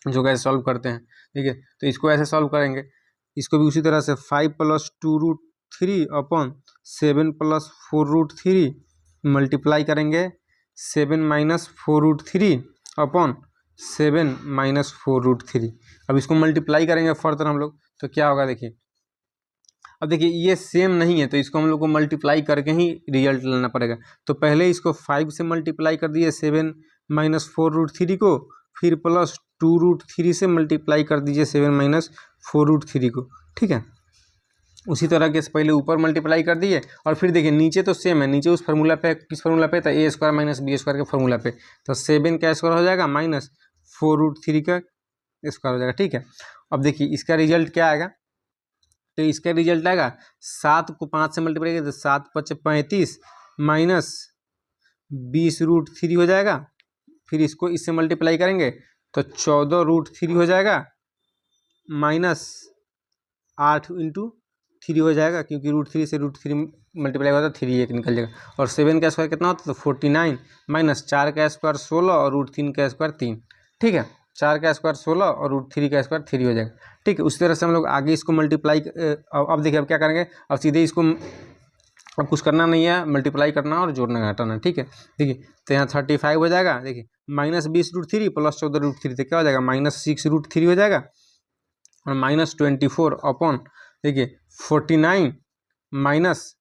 जो कैसे सॉल्व करते हैं, ठीक है। तो इसको ऐसे सॉल्व करेंगे, इसको भी उसी तरह से 5 प्लस 2√3 अपॉन 7 प्लस 4√3 मल्टीप्लाई करेंगे 7 माइनस 4√3 अपॉन 7 माइनस 4√3। अब इसको मल्टीप्लाई करेंगे फर्दर हम लोग, तो क्या होगा, देखिए अब देखिए ये सेम नहीं है, तो इसको हम लोग को मल्टीप्लाई करके ही रिजल्ट लेना पड़ेगा। तो पहले इसको 5 से मल्टीप्लाई कर दिए 7 माइनस 4√3 को, फिर प्लस 2√3 से मल्टीप्लाई कर दीजिए 7 माइनस 4√3 को, ठीक है। उसी तरह के पहले ऊपर मल्टीप्लाई कर दिए, और फिर देखिए नीचे तो सेम है, नीचे उस फार्मूला पे, किस फार्मूला पे, तो a square minus b square के फार्मूला पे, तो 7 का स्क्वायर हो जाएगा माइनस 4√3 का स्क्वायर हो जाएगा, ठीक है। अब देखिए इसका रिजल्ट क्या आएगा, तो इसका रिजल्ट आएगा 7 को 5 से मल्टीप्लाई करेंगे तो 7 × 5 = 35 माइनस 20√3 हो जाएगा, फिर इसको इससे मल्टीप्लाई करेंगे तो 14√3 हो जाएगा, माइनस 8 × 3 हो जाएगा, क्योंकि √3 से √3 मल्टीप्लाई होता है 3 1 निकल जाएगा। और 7 का स्क्वायर कितना होता है तो 49 माइनस 4 का स्क्वायर 16 और √3 का स्क्वायर 3। ठीक है, 4 का स्क्वायर 16 और √3 का स्क्वायर 3 हो जाएगा। ठीक है, उसी तरह से हम लोग आगे इसको मल्टीप्लाई अब देखिए अब क्या करेंगे, अब सीधे इसको अब कुछ करना नहीं है, मल्टीप्लाई करना और जोड़ना घटाना। ठीक है, देखिए तो यहाँ 35 हो जाएगा। देखिए -20√3 प्लस 14√3 तो क्या हो जाएगा -6√3 हो जाएगा। और -24 अपॉन देखिए 49 माइनस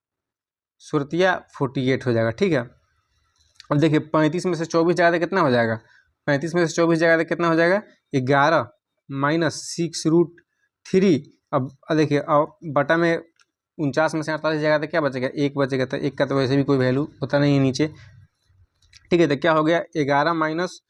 सुरतिया 48 हो जाएगा। ठीक है, अब देखिए 35 में से 24 जाएगा तो कितना हो जाएगा, 35 में से 24 जाएगा तो कितना हो जाएगा 11 माइनस 6√3। अब देखिए अब बटा में 49 में से 48 जाएगा तो क्या बचेगा, 1 बचेगा। तो 1 का तो वैसे भी कोई वैल्यू होता नहीं है नीचे। ठीक है, तो क्या हो गया 11 माइनस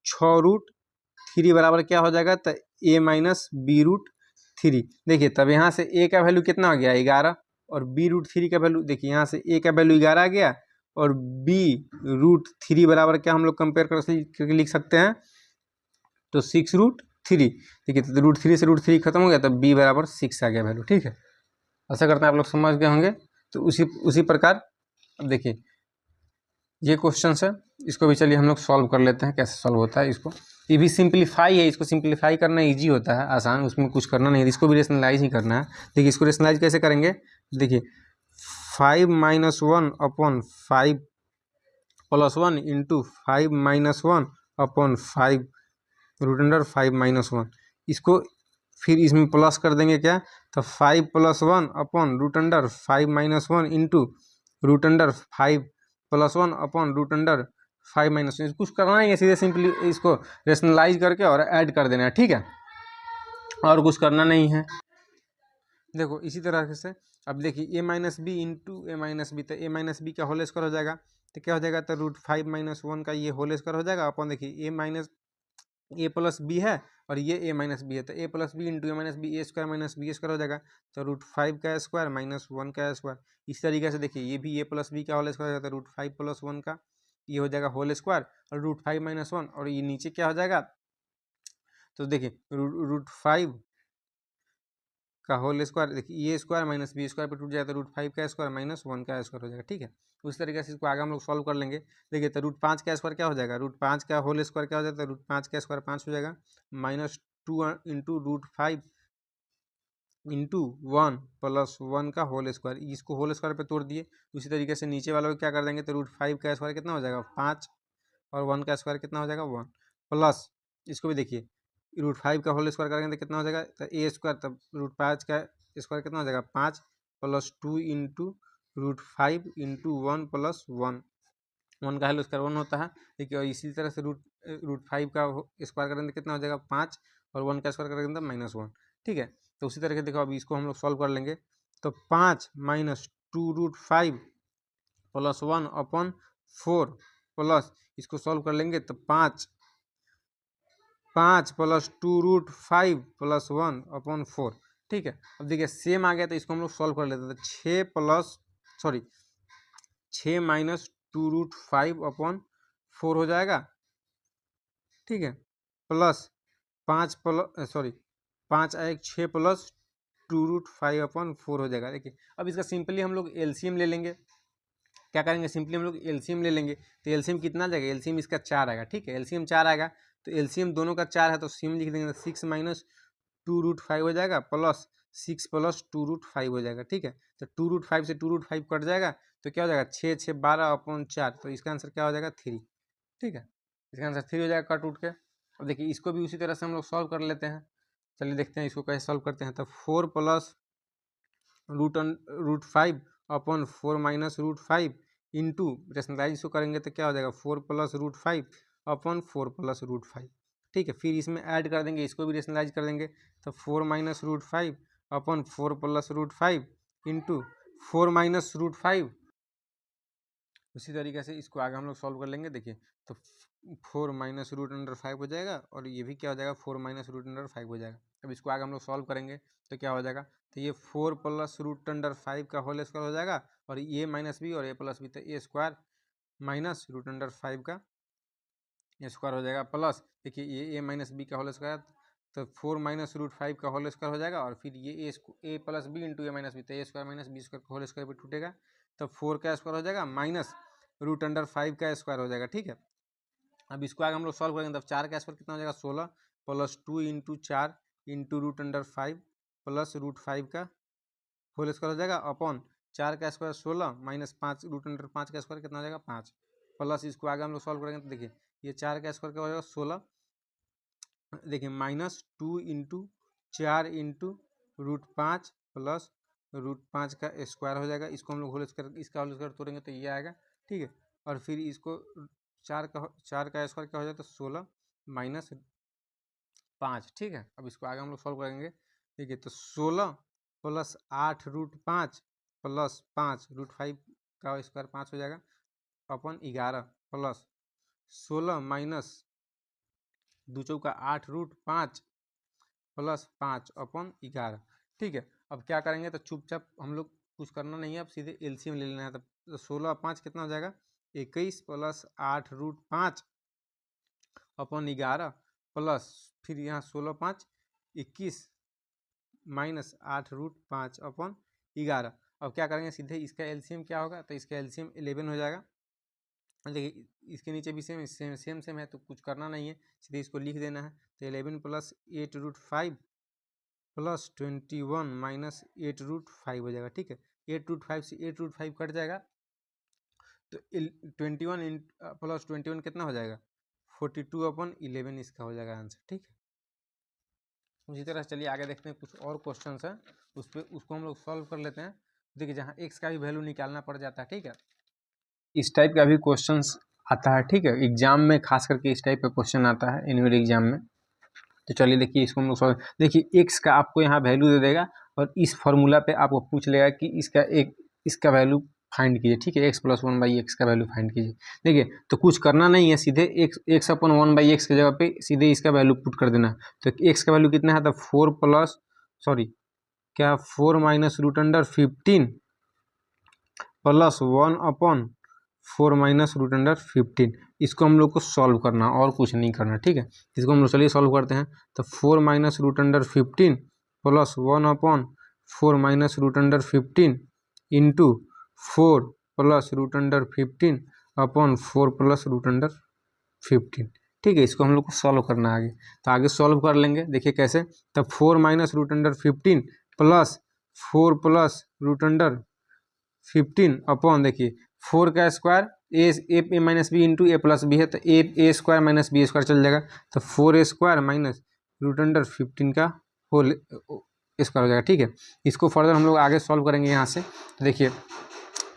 6√3 बराबर क्या हो जाएगा तो a माइनस b√3। देखिए तब यहाँ से a का वैल्यू कितना हो गया 11 और b√3 का वैल्यू देखिए यहाँ से a का वैल्यू 11 आ गया और b√3 बराबर क्या हम लोग कंपेयर करके लिख सकते हैं तो 6√3। देखिए तो √3 से √3 खत्म हो गया तो b बराबर 6 आ गया वैल्यू। ठीक है, ऐसा करते हैं आप लोग समझ गए होंगे। तो उसी प्रकार अब देखिए ये क्वेश्चन है, इसको भी चलिए हम लोग सॉल्व कर लेते हैं कैसे सॉल्व होता है। इसको ये भी सिंप्लीफाई है, इसको सिंप्लीफाई करना इजी होता है, आसान, उसमें कुछ करना नहीं है, इसको भी रेशनलाइज ही करना है। देखिए इसको रेशनलाइज कैसे करेंगे, देखिए 5 - 1 अपॉन 5 + 1 इंटू 5 - 1 अपॉन 5 √5 - 1। इसको फिर इसमें प्लस कर देंगे क्या तो 5 + 1 अपॉन √5 - 1 इंटू √5 + 1 अपॉन √5 - 1। कुछ करना नहीं है, सीधे सिंपली इसको रेशनलाइज करके और ऐड कर देना है। ठीक है, और कुछ करना नहीं है। देखो इसी तरह से अब देखिए a - b into a - b, तो a - b का होल स्क्वायर हो जाएगा तो क्या हो जाएगा तो √5 - 1 का ये होल स्क्वायर हो जाएगा अपन देखिए a प्लस b है और ये a माइनस बी है तो a plus B into a - b a square minus b square हो जाएगा तो √5 का स्क्वायर माइनस 1 का स्क्वायर। इस तरीके से देखिए ये भी a प्लस बी का होल स्क्वायर हो जाता है √5 + 1 का ये हो जाएगा होल स्क्वायर और √5 - 1 और ये नीचे क्या हो जाएगा तो देखिए √5 का होल स्क्वायर देखिए ए स्क्वायर माइनस बी स्क्वायर पे टूट जाएगा तो √5 का स्क्वायर माइनस 1 का स्क्वायर हो जाएगा। ठीक है, उस तरीके से इसको आगे हम लोग सॉल्व कर लेंगे। देखिए तो √5 का स्क्वायर क्या हो जाएगा, √5 का होल स्क्वायर क्या हो जाता है √5 का स्क्वायर 5 हो जाएगा -2 इंटू √5 इंटू 1 + 1 का होल स्क्वायर। इसको होल स्क्वायर पे तोड़ दिए। उसी तरीके से नीचे वालों को क्या कर देंगे तो √5 का स्क्वायर कितना हो जाएगा 5 और 1 का स्क्वायर कितना हो जाएगा 1 प्लस इसको भी देखिए √5 का होल स्क्वायर करेंगे तो कितना हो जाएगा तो a स्क्वायर तब √5 का स्क्वायर कितना हो जाएगा 5 + 2 इंटू √5 इंटू 1 + 1 1 का होल स्क्वायर 1 होता है। देखिए और इसी तरह से √5 का स्क्वायर करेंगे तो कितना हो जाएगा 5 और 1 का स्क्वायर करेंगे तो -1। ठीक है, तो उसी तरह के देखो अभी इसको हम लोग सॉल्व कर लेंगे तो 5 - 2 √5 + 1 अपॉन 4 प्लस इसको सॉल्व कर लेंगे तो 5 + 2 √5 + 1 अपॉन 4। ठीक है, अब देखिए सेम आ गया तो इसको हम लोग सॉल्व कर लेते हैं तो 6 - 2 √5 अपॉन 4 हो जाएगा। ठीक है, प्लस 5 आ 6 + 2 √5 अपॉन 4 हो जाएगा। देखिए अब इसका सिंपली हम लोग एलसीएम ले लेंगे। क्या करेंगे सिंपली हम लोग एलसीएम ले लेंगे तो एलसीएम कितना जाएगा एलसीएम इसका 4 आएगा। ठीक है, एलसीएम 4 आएगा तो एलसीएम दोनों का 4 है तो सीएम लिख देंगे 6 - 2 √5 हो जाएगा प्लस 6 + 2 √5 हो जाएगा। ठीक है, तो 2 √5 से 2 √5 कट जाएगा तो क्या हो जाएगा 6 6 12 अपॉन 4 तो इसका आंसर क्या हो जाएगा 3। ठीक है, इसका आंसर 3 हो जाएगा कट उठ के। अब देखिए इसको भी उसी तरह से हम लोग सॉल्व कर लेते हैं। चलिए देखते हैं इसको कैसे सॉल्व करते हैं। तो 4 + √5 अपॉन 4 माइनस √5 इंटू रेशनलाइज इसको करेंगे तो क्या हो जाएगा 4 + √5 अपॉन 4 + √5। ठीक है, फिर इसमें ऐड कर देंगे, इसको भी रेशनलाइज कर देंगे तो 4 माइनस √5 अपॉन 4 + √5 इंटू 4 माइनस √5। उसी तरीके से इसको आगे हम लोग सॉल्व कर लेंगे। देखिए तो 4 माइनस √5 हो जाएगा और ये भी क्या हो जाएगा 4 माइनस √5 हो जाएगा। अब इसको आगे हम लोग सॉल्व करेंगे तो क्या हो जाएगा तो ये 4 + √5 का होल स्क्वायर हो जाएगा और a माइनस बी और a प्लस बी तो a स्क्वायर माइनस √5 का स्क्वायर हो जाएगा प्लस देखिए ये a माइनस बी का होल स्क्वायर तो 4 माइनस रूट 5 का होल स्क्वायर हो जाएगा, और फिर ये ए plus B into A minus B, तो A square minus B square का होल स्क्वायर भी टूटेगा, तो 4 का स्क्वायर हो जाएगा माइनस रूट अंडर 5 का स्क्वायर हो जाएगा। ठीक है, अब इसको आगे हम लोग सॉल्व करेंगे, तब 4 का स्क्वायर कितना हो जाएगा 16 plus 2 into 4 into root under 5 plus root 5 का होल स्क्वायर हो जाएगा, अपॉन 4 का स्क्वायर 16 माइनस 5 रूट अंडर 5 का स्क्वायर कितना हो जाएगा 5, प्लस इसको आगे हम लोग सॉल्व करेंगे तो देखिए ये 4 का स्क्वायर क्या हो जाएगा 16, देखिए minus 2 into 4 into root 5 plus root 5 का स्क्वायर हो जाएगा, इसको हम लोग होल स्क्वायर, इसका होल स्क्वायर तोड़ेंगे तो ये आएगा। ठीक है, और फिर इसको 4 का स्क्वायर क्या हो जाता है 16 माइनस 5। ठीक है, अब इसको आगे हम लोग सॉल्व करेंगे। ठीक है, तो 16 प्लस 8 रूट 5 प्लस 5 रूट 5 का स्क्वायर 5 हो जाएगा, अपन 11 प्लस 16 माइनस 2 चौका 8 रूट 5 प्लस 5 अपन 11। ठीक है, अब क्या करेंगे, तो चुपचाप हम लोग कुछ करना नहीं है, अब सीधे एलसीएम ले लेना है। तो 16 5 कितना हो जाएगा 21 प्लस 8 रूट 5 अपन 11 प्लस फिर यहाँ 16 5 21 माइनस 8 रूट 5 अपन 11। अब क्या करेंगे, सीधे इसका एलसीएम क्या होगा, तो इसका एलसीएम 11 हो जाएगा। देखिए इसके नीचे भी सेम है, तो कुछ करना नहीं है, सीधे इसको लिख देना है। तो 11 plus 8 root 5 plus 21 minus 8 root 5 हो जाएगा। ठीक है, 8 रूट 5 से 8 रूट 5 कट जाएगा, तो 21 प्लस 21 कितना हो जाएगा 42 अपन 11 इसका हो जाएगा आंसर। ठीक है, उसी तरह चलिए आगे देखते हैं, कुछ और क्वेश्चन है उसको हम लोग सॉल्व कर लेते हैं। देखिए जहाँ एक्स का भी वैल्यू निकालना पड़ जाता है। ठीक है, इस टाइप का भी क्वेश्चन आता है। ठीक है, एग्जाम में खास करके इस टाइप का क्वेश्चन आता है एनुअल एग्जाम में। तो चलिए देखिए इसको हम लोग सॉल्व, देखिए एक्स का आपको यहाँ वैल्यू दे देगा, और इस फॉर्मूला पे आपको पूछ लेगा कि इसका वैल्यू फाइंड कीजिए। ठीक है, एक्स प्लस 1/x का वैल्यू फाइंड कीजिए। देखिए तो कुछ करना नहीं है, सीधे एक्स अपन 1/x की जगह पे सीधे इसका वैल्यू पुट कर देना। तो एक्स का वैल्यू कितना है, तो 4 minus root under 15 plus 1/4 minus root under 15। इसको हम लोग को सॉल्व करना, और कुछ नहीं करना। ठीक है, इसको हम लोग चलिए सॉल्व करते हैं। तो 4 minus root under 15 plus 1/4 minus root under 15 into 4 plus root under 15 upon 4 plus root under 15। ठीक है, इसको हम लोग को सॉल्व करना है आगे, तो आगे सॉल्व कर लेंगे। देखिए कैसे, तब 4 minus root under 15 plus 4 plus root under 15 upon, देखिए 4 का square A minus B into A plus B है, तो A square minus B square चल जाएगा, तो 4 स्क्वायर माइनस रूट अंडर 15 का होल स्क्वायर हो जाएगा। ठीक है, इसको फर्दर हम लोग आगे सॉल्व करेंगे यहाँ से। तो देखिए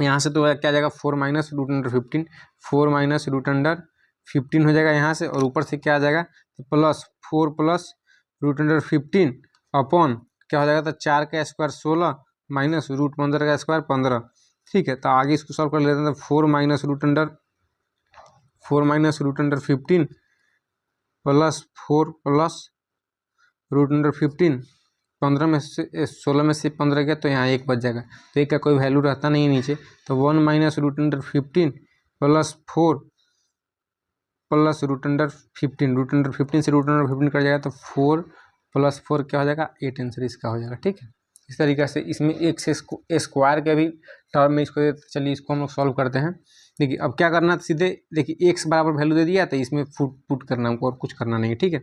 यहाँ से तो क्या जाएगा 4 minus root under 15, 4 minus root under 15 हो जाएगा यहाँ से, और ऊपर से क्या आ जाएगा, तो plus 4 plus root under 15 upon क्या हो जाएगा, तो 4 का स्क्वायर 16 माइनस रूट 15 का स्क्वायर 15। ठीक है, तो आगे इसको सॉल्व कर लेते हैं। तो 4 minus root under 15 plus 4 plus root under 15, 15 में से 16 में से 15 गया, तो यहाँ 1 बच जाएगा, तो 1 का कोई वैल्यू रहता नहीं है नीचे। तो 1 minus root under 15 plus 4 plus root under 15 से रूट अंडर 15 कट जाएगा, तो 4 प्लस 4 क्या हो जाएगा 8 आंसर इसका हो जाएगा। ठीक है, इस तरीके से इसमें एक्स स्क्वायर के भी टर्म में इसको, चलिए इसको हम लोग सॉल्व करते हैं। देखिए अब क्या करना, सीधे देखिए एक्स बराबर वैल्यू दे दिया, तो इसमें पुट करना हमको, और कुछ करना नहीं है। ठीक है,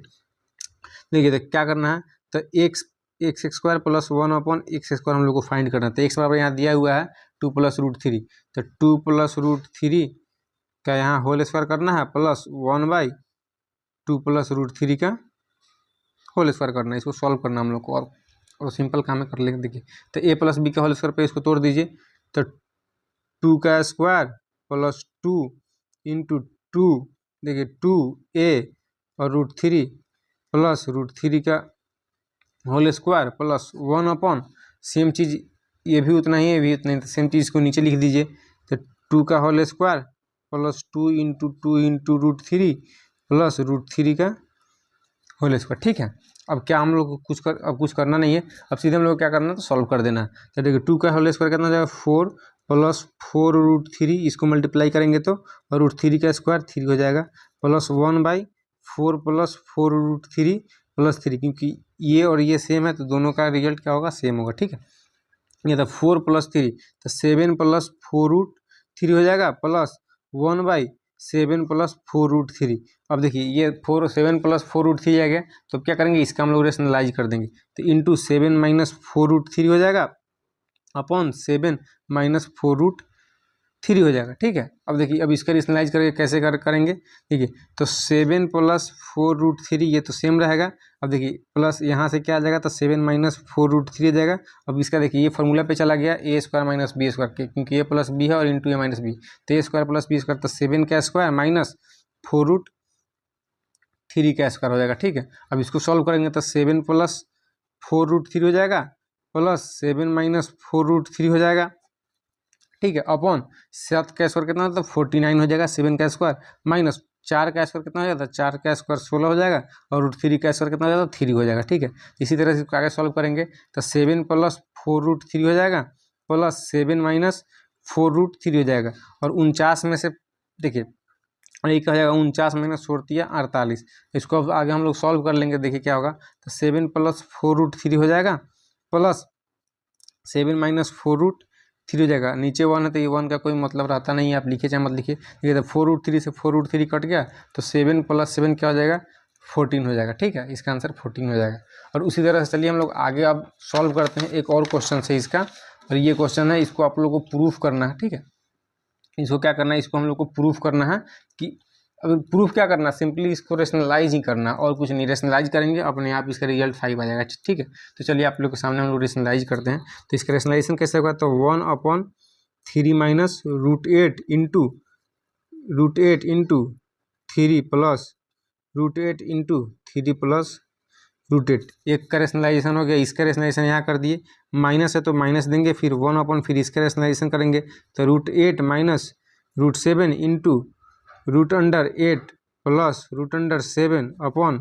देखिए तो क्या करना है, तो एक्स स्क्वायर प्लस 1/x² हम लोग को फाइंड करना है। तो एक्स बराबर यहाँ दिया हुआ है 2 प्लस रूट 3, तो 2 प्लस रूट 3 का यहाँ होल स्क्वायर करना है, प्लस 1/2 प्लस रूट 3 का होल स्क्वायर करना है। इसको सॉल्व करना हम लोग को, और सिंपल काम है, कर लेंगे। देखिए तो a प्लस बी का होल स्क्वायर पे इसको तोड़ दीजिए, तो 2 का स्क्वायर प्लस 2 इंटू 2, देखिए 2a और रूट 3 प्लस रूट 3 का होल स्क्वायर प्लस 1/, सेम चीज़ ये भी उतना ही है, ये भी उतना ही, तो सेम चीज़ इसको नीचे लिख दीजिए। तो 2 का whole square plus 2 into root 3 plus root 3 का होल स्क्वायर। ठीक है, अब क्या हम लोग को कुछ करना नहीं है, अब सीधे हम लोग क्या करना है, तो सॉल्व कर देना है। तो देखिए 2 का होल स्क्वायर कितना हो जाएगा 4 प्लस 4 रूट 3, इसको मल्टीप्लाई करेंगे तो, और रूट 3 का स्क्वायर 3 हो जाएगा, प्लस 1/4 प्लस 4 रूट 3 +3, क्योंकि ये और ये सेम है तो दोनों का रिजल्ट क्या होगा, सेम होगा। ठीक है, ये था 4 + 3 तो 7 + 4√3 हो जाएगा, प्लस 1/7 + 4√3। अब देखिए ये 7 + 4√3 आ गया, तो अब क्या करेंगे, इसका हम लोग रेशनलाइज कर देंगे, तो इंटू 7 - 4√3 हो जाएगा अपॉन 7 - 4√3 हो जाएगा। ठीक है, अब देखिए अब इसका रेशनलाइज करके कैसे करेंगे, ठीक है, तो 7 + 4√3 ये तो सेम रहेगा। अब देखिए प्लस यहाँ से क्या आ जाएगा, तो 7 - 4√3 आ जाएगा। अब इसका देखिए ये फार्मूला पे चला गया a² - b² के, क्योंकि a + b है और इंटू a - b, तो a² + b² तो 7 का स्क्वायर माइनस 4√3 का स्क्वायर हो जाएगा। ठीक है, अब इसको सॉल्व करेंगे तो 7 + 4√3 हो जाएगा, प्लस 7 - 4√3 हो जाएगा। ठीक है, अपॉन 7 का स्क्वायर कितना होता है, 49 हो जाएगा, 7 का स्क्वायर माइनस 4 का स्क्वायर कितना हो जाता है, 4 का स्क्वायर 16 हो जाएगा, और √3 का स्क्वायर कितना हो जाता है, 3 हो जाएगा। ठीक है, इसी तरह से आगे सॉल्व करेंगे तो 7 + 4√3 हो जाएगा, प्लस 7 - 4√3 हो जाएगा, और 49 में से देखिए एक हो जाएगा 49 माइनस 48, इसको अब आगे हम लोग सॉल्व कर लेंगे, देखिए क्या होगा, तो 7 + 4√3 हो जाएगा, प्लस 7 - 4√3 हो जाएगा, नीचे 1 है तो ये 1 का कोई मतलब रहता नहीं है, आप लिखिए चाहे मत लिखिए। देखिए तो 4√3 से 4√3 कट गया, तो 7 + 7 क्या हो जाएगा, 14 हो जाएगा। ठीक है, इसका आंसर 14 हो जाएगा। और उसी तरह से चलिए हम लोग आगे अब सॉल्व करते हैं, एक और क्वेश्चन है इसका, और ये क्वेश्चन है, इसको आप लोग को प्रूफ करना है। ठीक है, इसको क्या करना है, इसको हम लोग को प्रूफ करना है कि अब प्रूफ क्या करना है, सिंपली इसको रेशनलाइज ही करना है, और कुछ नहीं, रेशनलाइज करेंगे अपने आप इसका रिजल्ट 5 आ जाएगा। ठीक है, तो चलिए आप लोग के सामने हम लोग रेशनलाइज करते हैं। तो इसका रेशनलाइजेशन कैसे होगा, तो 1/3 minus √8 into √8 plus √8 into 3 plus √8, एक का रेशनलाइजेशन हो गया, इसका रेशनलाइजेशन यहाँ कर दिए, माइनस है तो माइनस देंगे, फिर 1/, फिर इसका रेशनलाइजेशन करेंगे, तो √8 minus √7 into √8 plus √7 upon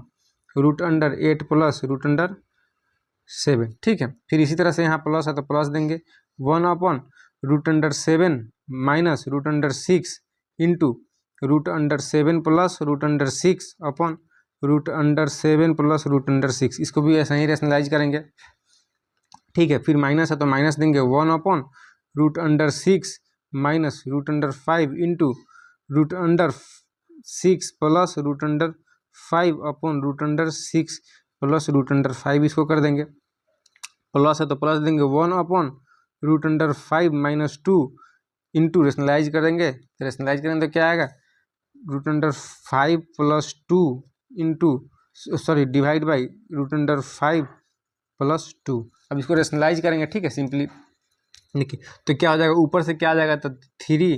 √8 plus √7। ठीक है, फिर इसी तरह से यहाँ प्लस है तो प्लस देंगे, 1/√7 minus √6 into √7 plus √6 upon √7 plus √6, इसको भी ऐसा ही रेशनलाइज करेंगे। ठीक है, फिर माइनस है तो माइनस देंगे, 1/√6 minus √5 into √6 plus √5 upon √6 plus √5, इसको कर देंगे। प्लस है तो प्लस देंगे, 1/√5 माइनस 2 इंटू रेशनलाइज करेंगे, तो रेशनलाइज करेंगे तो क्या आएगा, √5 plus 2 into divide by √5 plus 2। अब इसको रेशनलाइज करेंगे। ठीक है, सिंपली देखिए तो क्या हो जाएगा, ऊपर से क्या आ जाएगा, तो 3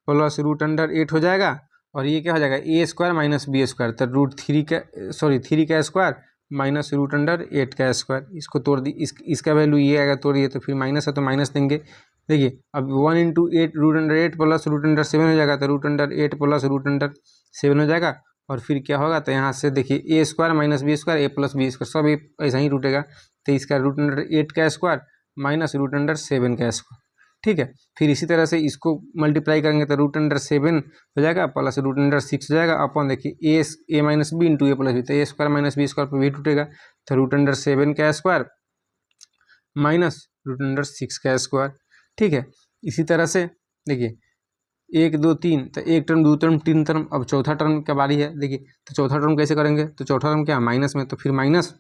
प्लस √8 हो जाएगा, और ये क्या हो जाएगा, a² माइनस b², तो √3 का स्क्वायर माइनस √8 का स्क्वायर, इसको तोड़ दी, इसका वैल्यू ये आएगा, तोड़िए, तो फिर माइनस है तो माइनस देंगे। देखिए अब 1 × 8 √8 प्लस √7 हो जाएगा, तो √8 प्लस √7 हो जाएगा, और फिर क्या होगा, तो यहाँ से देखिए a² minus b² a plus b² सब ऐसा ही रूटेगा, तो इसका √8 का स्क्वायर माइनस √7 का स्क्वायर। ठीक है, फिर इसी तरह से इसको मल्टीप्लाई करेंगे तो √7 हो जाएगा, प्लस √6 हो जाएगा, अपॉन देखिए a minus B into a plus B, तो a² माइनस b² पर भी टूटेगा, तो √7 का स्क्वायर माइनस √6 का स्क्वायर। ठीक है, इसी तरह से देखिए 1 2 3, तो एक टर्म, दो टर्म, तीन टर्म, अब चौथा टर्म का बारी है। देखिए तो चौथा टर्म कैसे करेंगे, तो चौथा टर्म क्या, माइनस में, तो फिर माइनस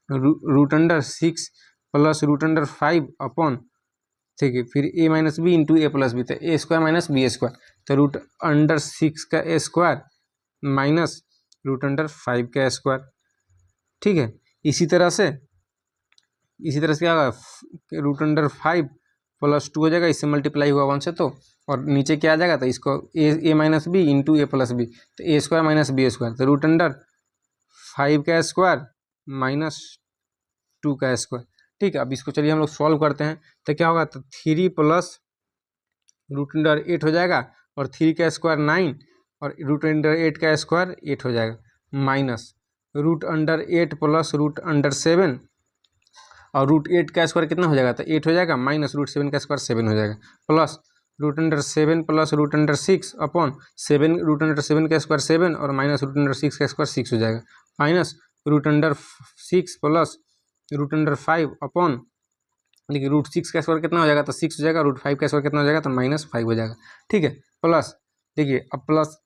√6 प्लस √5 अपॉन, ठीक है, फिर a minus B into a plus B, तो a² माइनस b², तो √6 का स्क्वायर माइनस √5 का स्क्वायर। ठीक है, इसी तरह से क्या होगा, √5 प्लस 2 हो जाएगा, इससे मल्टीप्लाई हुआ 1 से, तो और नीचे क्या आ जाएगा, तो इसको a minus B into a plus B, तो a² माइनस b², तो √5 का स्क्वायर माइनस 2 का स्क्वायर। ठीक है, अब इसको चलिए हम लोग सॉल्व करते हैं, तो क्या होगा, तो 3 प्लस √8 हो जाएगा, और 3 का स्क्वायर 9, और √8 का स्क्वायर 8 हो जाएगा, माइनस √8 प्लस √7, और √8 का स्क्वायर कितना हो जाएगा, तो 8 हो जाएगा, माइनस √7 का स्क्वायर 7 हो जाएगा, प्लस √7 प्लस √6 अपॉन 7, √7 का स्क्वायर 7, और माइनस √6 का स्क्वायर 6 हो जाएगा, माइनस √6 प्लस √5 अपॉन, देखिए √6 का स्क्वायर कितना हो जाएगा, तो 6 हो जाएगा, √5 का स्क्वायर कितना हो जाएगा, तो -5 हो जाएगा, ठीक है। प्लस देखिए अब प्लस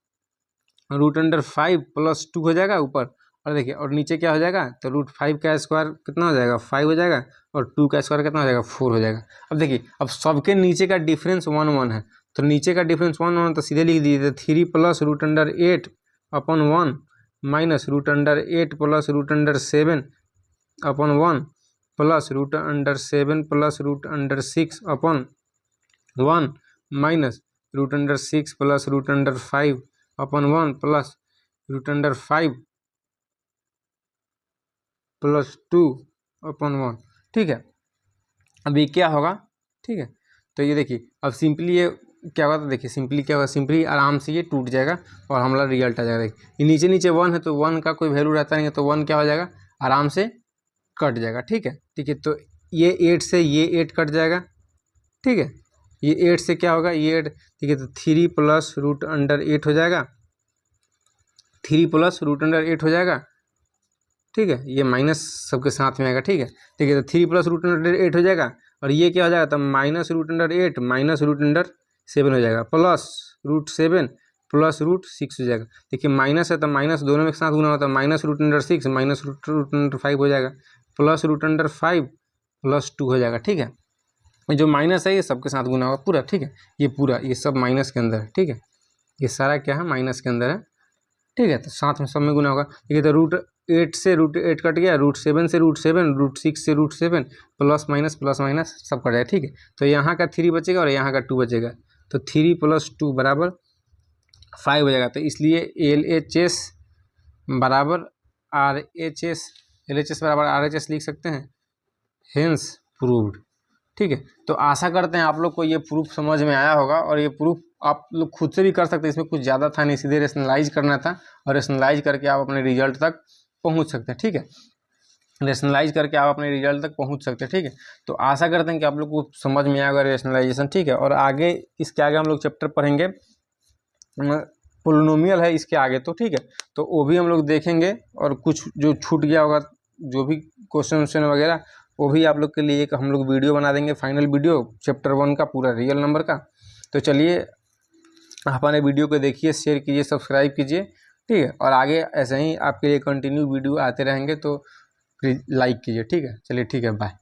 √5 प्लस 2 हो जाएगा ऊपर, और देखिए और नीचे क्या हो जाएगा, तो √5 का स्क्वायर कितना हो जाएगा, 5 हो जाएगा, और 2 का स्क्वायर कितना हो जाएगा, 4 हो जाएगा। अब देखिए अब सबके नीचे का डिफरेंस 1 1 है, तो नीचे का डिफरेंस 1 1 तो सीधे लिख दीजिए, 3 plus √8 upon 1 minus √8 plus √7 upon 1 plus √7 plus √6 upon 1 minus √6 plus √5 upon 1 plus √5 plus 2 upon 1, ठीक है। अब ये क्या होगा, ठीक है, तो ये देखिए अब सिंपली ये क्या होगा, तो देखिए सिंपली क्या होगा, सिंपली आराम से ये टूट जाएगा और हमारा रिजल्ट आ जाएगा। देखिए ये नीचे नीचे 1 है, तो 1 का कोई वैल्यू रहता नहीं है, तो 1 क्या हो जाएगा, आराम से कट जाएगा, ठीक है, ठीक है। तो ये 8 से ये 8 कट जाएगा, ठीक है, ये 8 से क्या होगा, ये 8, ठीक है, तो 3 प्लस √8 हो जाएगा, 3 प्लस √8 हो जाएगा, ठीक है, ये माइनस सबके साथ में आएगा, ठीक है, ठीक है, तो 3 प्लस √8 हो जाएगा, और ये क्या हो जाएगा, तो -√8 माइनस √7 हो जाएगा, प्लस √7 प्लस √6 हो जाएगा। देखिए माइनस है तो माइनस दोनों में एक साथ गुना होता है, -√6 माइनस √5 हो जाएगा, प्लस √5 प्लस 2 हो जाएगा, ठीक है। जो माइनस है ये सबके साथ गुना होगा पूरा, ठीक है, ये पूरा ये सब माइनस के अंदर है, ठीक है, ये सारा क्या है, माइनस के अंदर है, ठीक है, तो साथ में सब में गुना होगा, ठीक है। तो √8 से √8 कट गया, √7 से √7, √6 से √7, प्लस माइनस सब कट जाएगा, ठीक है। तो यहाँ का 3 बचेगा और यहाँ का 2 बचेगा, तो 3 प्लस 2 बराबर 5 हो जाएगा। तो इसलिए LHS बराबर RHS, LHS बराबर RHS लिख सकते हैं, हेंस प्रूव्ड, ठीक है। तो आशा करते हैं आप लोग को ये प्रूफ समझ में आया होगा, और ये प्रूफ आप लोग खुद से भी कर सकते हैं, इसमें कुछ ज़्यादा था नहीं, सीधे रेशनलाइज करना था, और रेशनलाइज करके आप अपने रिजल्ट तक पहुंच सकते हैं, ठीक है, रेशनलाइज करके आप अपने रिजल्ट तक पहुंच सकते हैं, ठीक है। तो आशा करते हैं कि आप लोग को समझ में आएगा रेशनलाइजेशन, ठीक है। और आगे इसके आगे हम लोग चैप्टर पढ़ेंगे, पोलिनोमियल है इसके आगे, तो ठीक है, तो वो भी हम लोग देखेंगे, और कुछ जो छूट गया होगा, जो भी क्वेश्चन वगैरह, वो भी आप लोग के लिए एक हम लोग वीडियो बना देंगे, फाइनल वीडियो चैप्टर 1 का पूरा रियल नंबर का। तो चलिए हमारे वीडियो को देखिए, शेयर कीजिए, सब्सक्राइब कीजिए, ठीक है, और आगे ऐसे ही आपके लिए कंटिन्यू वीडियो आते रहेंगे, तो लाइक कीजिए, ठीक है। चलिए ठीक है, बाय।